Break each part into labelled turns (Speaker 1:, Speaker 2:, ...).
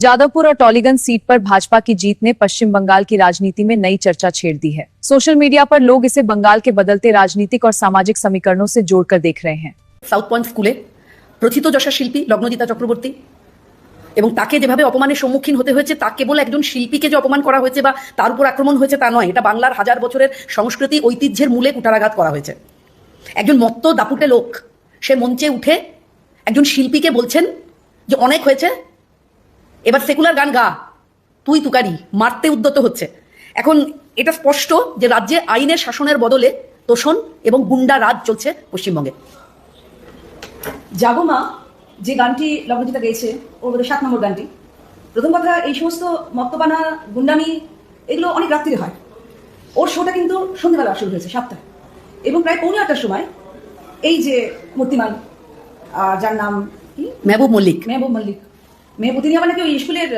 Speaker 1: जादवपुर और टॉलीगंज सीट पर भाजपा की जीत ने पश्चिम बंगाल की राजनीति में नई चर्चा छेड़ दी है। सोशल मीडिया पर लोग इसे बंगाल के बदलते राजनीतिक और सामाजिक समीकरणों से जोड़कर देख रहे हैं।
Speaker 2: साउथ पॉइंट स्कूले প্রথিতযশা শিল্পী লগ্নজিতা চক্রবর্তী এবং তাকে যেভাবে অপমানের সম্মুখীন হতে হয়েছে তা কেবল একজন শিল্পীকে যে অপমান করা হয়েছে বা তার উপর আক্রমণ হয়েছে তা নয়, এটা বাংলার হাজার বছরের সংস্কৃতি ঐতিহ্যের মূলে কুঠারাঘাত করা হয়েছে। একজন মত্ত দাপুটে লোক সে মঞ্চে উঠে একজন শিল্পীকে বলছেন যে অনেক হয়েছে, এবার সেকুলার গান গা, তুই তুকারি, মারতে উদ্যত হচ্ছে। এখন এটা স্পষ্ট যে রাজ্যে আইনের শাসনের বদলে তোষণ এবং গুন্ডা রাজ চলছে পশ্চিমবঙ্গে।
Speaker 3: জাগো মা যে গানটি লগ্নজিতা গেয়েছে ওর বোধহয় 7 নম্বর গানটি। প্রথম কথা, এই সমস্ত মত্তপানা গুন্ডামি এগুলো অনেক রাত্রিরে হয়। ওর শোটা কিন্তু সন্ধ্যেবেলা শুরু হয়েছে 7টায় এবং প্রায় 7:45টার সময় এই যে মূর্তিমান যার নাম কি
Speaker 2: মেহবুব মল্লিক
Speaker 3: মেহবুব তিনি আবার নাকি ওই স্কুলের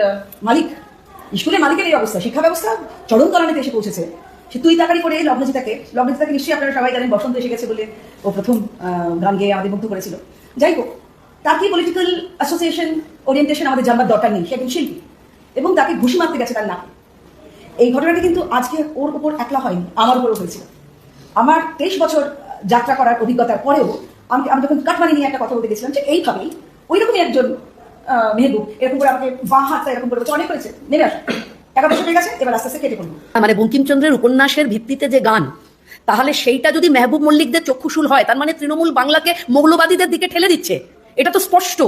Speaker 3: মালিকের এই অবস্থা, শিক্ষা ব্যবস্থা চরম তলানিতে এসে পৌঁছেছে। সে তুই তাকারি করে লগ্নজিতাকে নিশ্চয়ই আপনারা সবাই জানেন বসন্ত এসে গেছে বলে ও প্রথম গান গেয়ে আমাদের মুগ্ধ করেছিল। যাই হোক, তার কি পলিটিক্যাল অ্যাসোসিয়েশন ওরিয়েন্টেশন আমাদের জানবার দরকার নেই, সে একজন শিল্পী এবং তাকে ঘুষি মারতে গেছে তার নাকে। এই ঘটনাটি কিন্তু আজকে ওর উপর একলা হয়নি, আমার উপরও হয়েছিল। আমার 23 বছর যাত্রা করার অভিজ্ঞতার পরেও আমি যখন কাটমানি নিয়ে একটা কথা বলতে গেছিলাম যে এইভাবেই ওই রকমই একজন মেহবুব এরকম করে আমাকে বাঁ হাতটা এরকম করে অনেক করেছে, নেমে আসে 11 বছর হয়ে গেছে, এবার আস্তে আস্তে কেটে পড়বো।
Speaker 2: মানে বঙ্কিমচন্দ্রের উপন্যাসের ভিত্তিতে যে গান, তাহলে সেইটা যদি মেহবুব মল্লিকদের চক্ষুশূল হয়, তার মানে তৃণমূল বাংলাকে মৌলবাদীদের দিকে ঠেলে দিচ্ছে, এটা তো স্পষ্ট।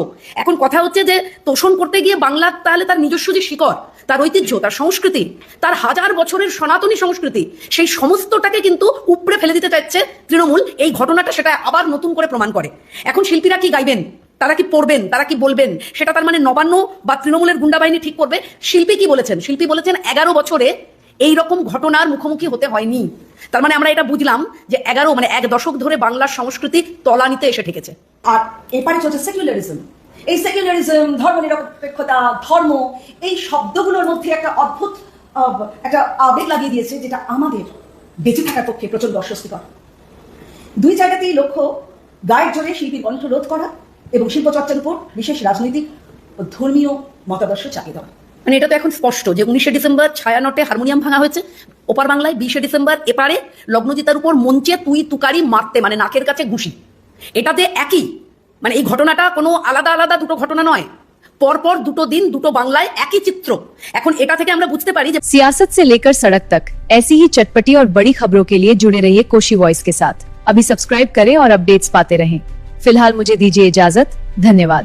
Speaker 2: এখন কথা হচ্ছে যে তোষণ করতে গিয়ে বাংলা তাহলে তার নিজস্ব যে শিকড়, তার ঐতিহ্য, তার সংস্কৃতি, তার হাজার বছরের সনাতনী সংস্কৃতি, সেই সমস্তটাকে কিন্তু উপড়ে ফেলে দিতে চাইছে তৃণমূল। এই ঘটনাটা সেটা আবার নতুন করে প্রমাণ করে। এখন শিল্পীরা কি গাইবেন, তারা কি পড়বেন, তারা কি বলবেন, সেটা তার মানে নবান্ন বা তৃণমূলের গুন্ডা বাহিনী ঠিক করবে। শিল্পী কি বলেছেন? শিল্পী বলেছেন 11 বছরে এই রকম ঘটনার মুখোমুখি হতে হয়নি। তার মানে আমরা এটা বুঝলাম যে 1 দশক ধরে বাংলার সংস্কৃতি তলানিতে এসে ঠেকেছে।
Speaker 3: আর এপারে চলছে সেকুলারিজম। এই সেকুলারিজম, ধর্মনিরপেক্ষতা, ধর্ম, এই শব্দগুলোর মধ্যে একটা অদ্ভুত একটা আবেগ লাগিয়ে দিয়েছে, যেটা আমাদের বেঁচে থাকার পক্ষে প্রচন্ড অস্বস্তিকর। দুই জায়গাতেই লক্ষ্য গায়ের জোরে শিল্পীর কণ্ঠ রোধ করা এবং শিল্পচর্চার উপর বিশেষ রাজনৈতিক ও ধর্মীয় মতাদর্শ চাপিয়ে দেওয়া।
Speaker 2: মানে এটা তো এখন স্পষ্ট যে 19শে ডিসেম্বর ছায়ানটে হারমোনিয়াম ভাঙা হয়েছে ওপার বাংলায়, 20শে ডিসেম্বর এপারে লগ্নজিতার উপর মঞ্চে তুই তুকারি মারতে, মানে নাকের কাছে ঘুষি। এটাতে একই, মানে এই ঘটনাটা কোনো আলাদা আলাদা দুটো ঘটনা নয়, পরপর দুটো দিন দুটো বাংলায় একই চিত্র। এখন এটা থেকে আমরা বুঝতে পারি যে
Speaker 1: सियासत से लेकर सड़क तक ऐसी ही चटपटी और बड़ी खबरों के लिए जुड़े रहिए कोशी वॉइस के साथ। अभी सब्सक्राइब करें और अपडेट्स पाते रहें। फिलहाल मुझे दीजिए इजाजत। धन्यवाद।